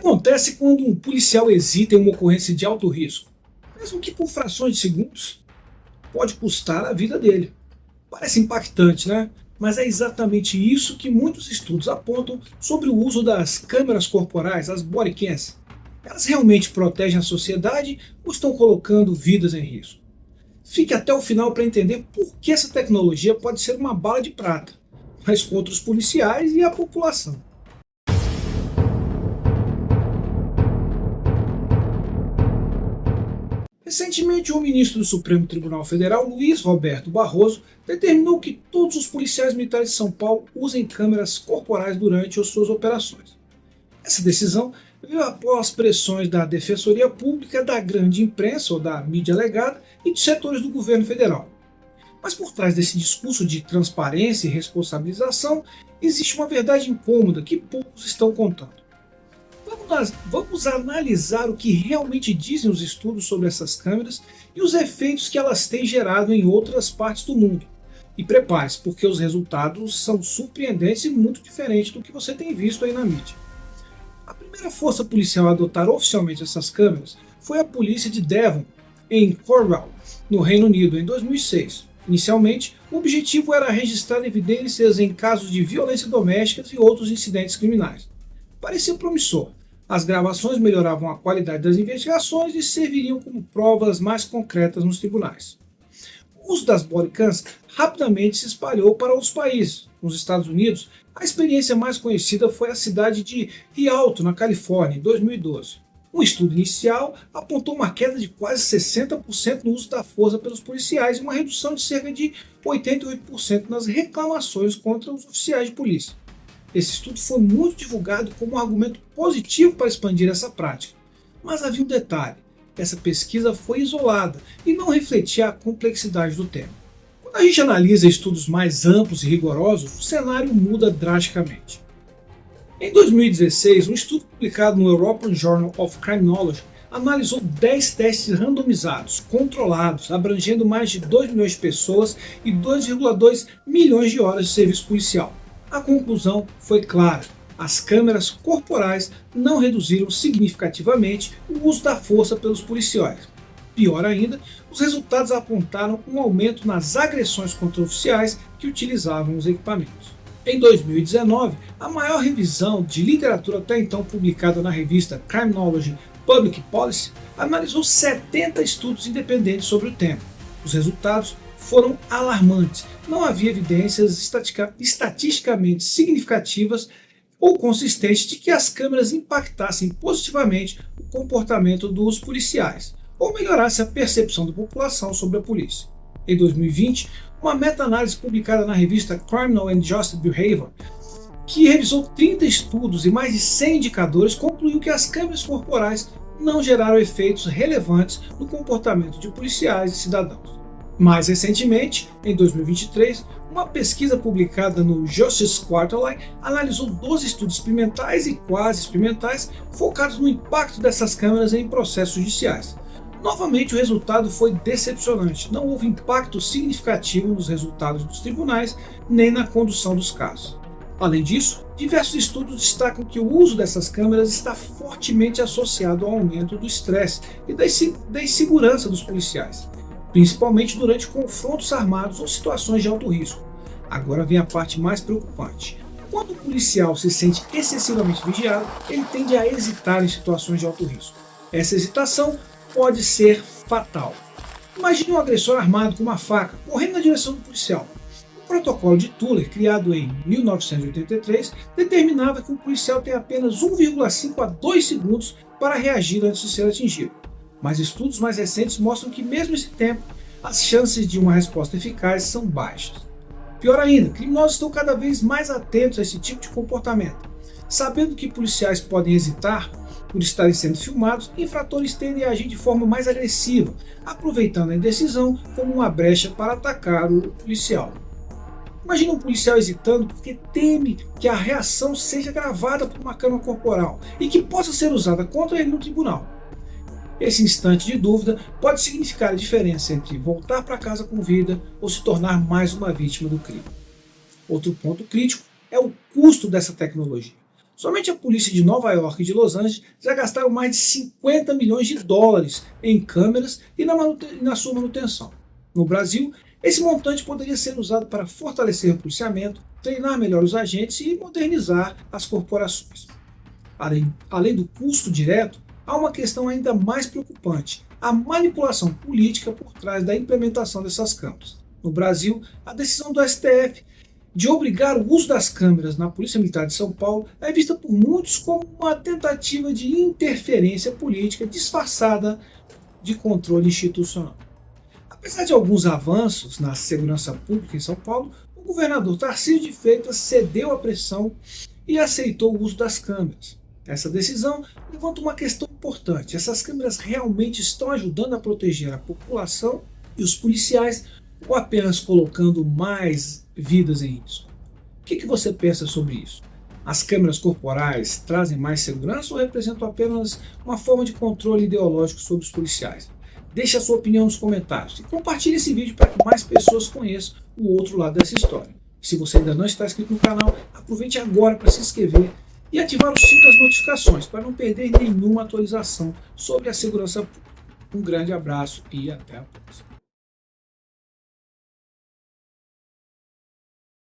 acontece quando um policial hesita em uma ocorrência de alto risco? Mesmo que por frações de segundos, pode custar a vida dele. Parece impactante, né? Mas é exatamente isso que muitos estudos apontam sobre o uso das câmeras corporais, as bodycams. Elas realmente protegem a sociedade ou estão colocando vidas em risco? Fique até o final para entender por que essa tecnologia pode ser uma bala de prata, mas contra os policiais e a população. Recentemente, o ministro do Supremo Tribunal Federal, Luiz Roberto Barroso, determinou que todos os policiais militares de São Paulo usem câmeras corporais durante as suas operações. Essa decisão veio após pressões da Defensoria Pública, da grande imprensa ou da mídia legada e de setores do governo federal. Mas por trás desse discurso de transparência e responsabilização, existe uma verdade incômoda que poucos estão contando. Vamos analisar o que realmente dizem os estudos sobre essas câmeras e os efeitos que elas têm gerado em outras partes do mundo. E prepare-se, porque os resultados são surpreendentes e muito diferentes do que você tem visto aí na mídia. A primeira força policial a adotar oficialmente essas câmeras foi a polícia de Devon, em Cornwall, no Reino Unido, em 2006. Inicialmente, o objetivo era registrar evidências em casos de violência doméstica e outros incidentes criminais. Parecia promissor. As gravações melhoravam a qualidade das investigações e serviriam como provas mais concretas nos tribunais. O uso das bodycams rapidamente se espalhou para outros países. Nos Estados Unidos, a experiência mais conhecida foi a cidade de Rialto, na Califórnia, em 2012. Um estudo inicial apontou uma queda de quase 60% no uso da força pelos policiais e uma redução de cerca de 88% nas reclamações contra os oficiais de polícia. Esse estudo foi muito divulgado como um argumento positivo para expandir essa prática. Mas havia um detalhe: essa pesquisa foi isolada e não refletia a complexidade do tema. Quando a gente analisa estudos mais amplos e rigorosos, o cenário muda drasticamente. Em 2016, um estudo publicado no European Journal of Criminology analisou 10 testes randomizados, controlados, abrangendo mais de 2 milhões de pessoas e 2,2 milhões de horas de serviço policial. A conclusão foi clara: as câmeras corporais não reduziram significativamente o uso da força pelos policiais. Pior ainda, os resultados apontaram um aumento nas agressões contra oficiais que utilizavam os equipamentos. Em 2019, a maior revisão de literatura até então publicada na revista Criminology Public Policy analisou 70 estudos independentes sobre o tema. Os resultados foram alarmantes. Não havia evidências estatisticamente significativas ou consistentes de que as câmeras impactassem positivamente o comportamento dos policiais ou melhorassem a percepção da população sobre a polícia. Em 2020, uma meta-análise publicada na revista Criminal and Justice Behavior, que revisou 30 estudos e mais de 100 indicadores, concluiu que as câmeras corporais não geraram efeitos relevantes no comportamento de policiais e cidadãos. Mais recentemente, em 2023, uma pesquisa publicada no Justice Quarterly analisou 12 estudos experimentais e quase experimentais focados no impacto dessas câmeras em processos judiciais. Novamente, o resultado foi decepcionante. Não houve impacto significativo nos resultados dos tribunais nem na condução dos casos. Além disso, diversos estudos destacam que o uso dessas câmeras está fortemente associado ao aumento do estresse e da insegurança dos policiais, principalmente durante confrontos armados ou situações de alto risco. Agora vem a parte mais preocupante. Quando o policial se sente excessivamente vigiado, ele tende a hesitar em situações de alto risco. Essa hesitação pode ser fatal. Imagine um agressor armado com uma faca correndo na direção do policial. O protocolo de Tuller, criado em 1983, determinava que o policial tem apenas 1,5 a 2 segundos para reagir antes de ser atingido. Mas estudos mais recentes mostram que mesmo esse tempo, as chances de uma resposta eficaz são baixas. Pior ainda, criminosos estão cada vez mais atentos a esse tipo de comportamento. Sabendo que policiais podem hesitar por estarem sendo filmados, infratores tendem a agir de forma mais agressiva, aproveitando a indecisão como uma brecha para atacar o policial. Imagine um policial hesitando porque teme que a reação seja gravada por uma câmera corporal e que possa ser usada contra ele no tribunal. Esse instante de dúvida pode significar a diferença entre voltar para casa com vida ou se tornar mais uma vítima do crime. Outro ponto crítico é o custo dessa tecnologia. Somente a polícia de Nova York e de Los Angeles já gastaram mais de 50 milhões de dólares em câmeras e na sua manutenção. No Brasil, esse montante poderia ser usado para fortalecer o policiamento, treinar melhor os agentes e modernizar as corporações. Além do custo direto, há uma questão ainda mais preocupante: a manipulação política por trás da implementação dessas câmeras. No Brasil, a decisão do STF de obrigar o uso das câmeras na Polícia Militar de São Paulo é vista por muitos como uma tentativa de interferência política disfarçada de controle institucional. Apesar de alguns avanços na segurança pública em São Paulo, o governador Tarcísio de Freitas cedeu à pressão e aceitou o uso das câmeras. Essa decisão levanta uma questão importante: essas câmeras realmente estão ajudando a proteger a população e os policiais ou apenas colocando mais vidas em risco? O que você pensa sobre isso? As câmeras corporais trazem mais segurança ou representam apenas uma forma de controle ideológico sobre os policiais? Deixe a sua opinião nos comentários e compartilhe esse vídeo para que mais pessoas conheçam o outro lado dessa história. Se você ainda não está inscrito no canal, aproveite agora para se inscrever e ativar o sino das notificações para não perder nenhuma atualização sobre a segurança pública. Um grande abraço e até a próxima.